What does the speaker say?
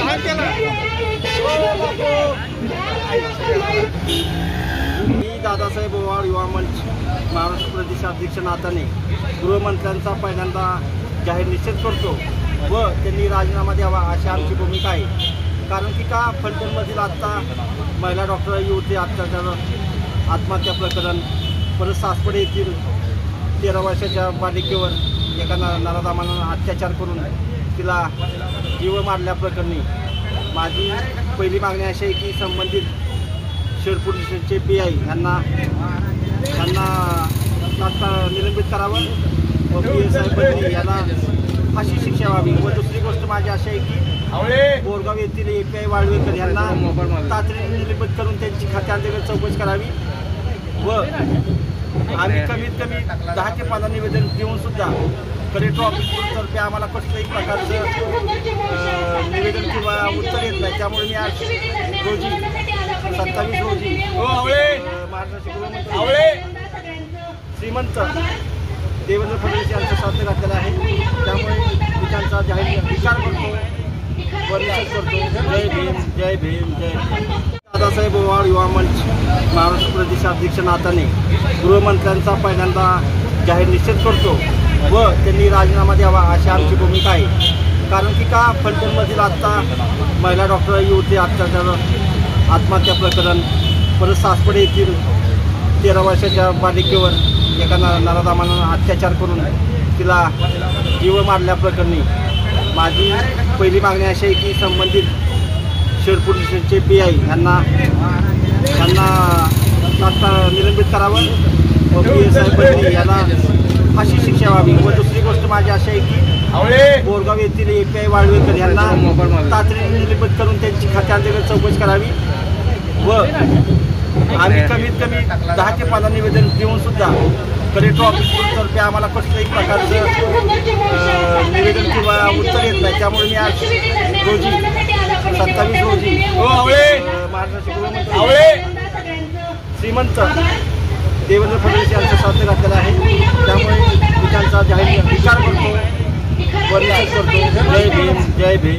मी दादासाहेब ओवाळ युवा मंच महाराष्ट्र प्रदेश अध्यक्ष नात्याने गृहमंत्र्यांचा पहिल्यांदा जाहीर निषेध करतो व त्यांनी राजीनामा द्यावा अशी आमची भूमिका आहे। कारण की का फलटणमधील आत्ता महिला डॉक्टर युवती अत्याचार आत्महत्या प्रकरण, परत सासवडे येथील 13 वर्षाच्या बालिकेवर एका नराधमानं अत्याचार करून तिला जीव मारल्या प्रकरणी माझी पहिली मागणी अशी आहे की संबंधित शहर पोलीस PI यांना तात्काळ निलंबित करावं व PSI बदली याला फाशी शिक्षा व्हावी। व दुसरी गोष्ट माझी अशी आहे की बोरगाव येथील API वाळवेकर यांना तातडीने निलंबित करून त्यांची खात्याअंतर्गत चौकशी करावी व आम्ही कमीत कमी 10 ते 15 निवेदन देऊन सुद्धा कलेक्टर ऑफिसतर्फे आम्हाला कसल्याही प्रकारचं निवेदन किंवा उत्तर येत नाही। त्यामुळे मी आज रोजी 27 रोजी महाराष्ट्राचे गृहमंत्री श्रीमंत देवेंद्र फडणवीस यांचं साध्य घातलेलं आहे। त्यामुळे मी त्यांचा जाहीर विचार करतो व निषेध करतो। जय भीम, जय भीम, जय भीम। दादासाहेब ओवाळ युवा मंच महाराष्ट्र प्रदेश अध्यक्ष नात्याने गृहमंत्र्यांचा पहिल्यांदा जाहीर निषेध करतो व त्यांनी राजीनामा द्यावा अशी आमची भूमिका आहे। कारण की का फलटणमधील आत्ता महिला डॉक्टर युवती अत्याचार आत्महत्या प्रकरण, परत सासवडे येथील 13 वर्षाच्या बालिकेवर एका नराधमानं अत्याचार करून तिला जीव मारल्या प्रकरणी माझी पहिली मागणी अशी आहे की संबंधित शहर पोलीस PI यांना तात्काळ निलंबित करावं व PSI बदली याला फाशी शिक्षा व्हावी। व दुसरी गोष्ट माझी अशी आहे की बोरगाव येथील API वाळवेकर यांना तातडीने निलंबित करून त्यांची खात्याअंतर्गत चौकशी करावी व आम्ही कमीत कमी 10 ते 15 निवेदन देऊन सुद्धा कलेक्टर ऑफिसतर्फे आम्हाला कसल्याही प्रकारचं निवेदन किंवा उत्तर येत नाही। त्यामुळे मी आज रोजी 27 रोजी महाराष्ट्राचे गृहमंत्री श्रीमंत देवेंद्र फडणवीस यांचं साध्य घातलेलं आहे। त्यामुळे मी त्यांचा जाहीर विचार करतो व निषेध करतो। जय भीम, जय भीम।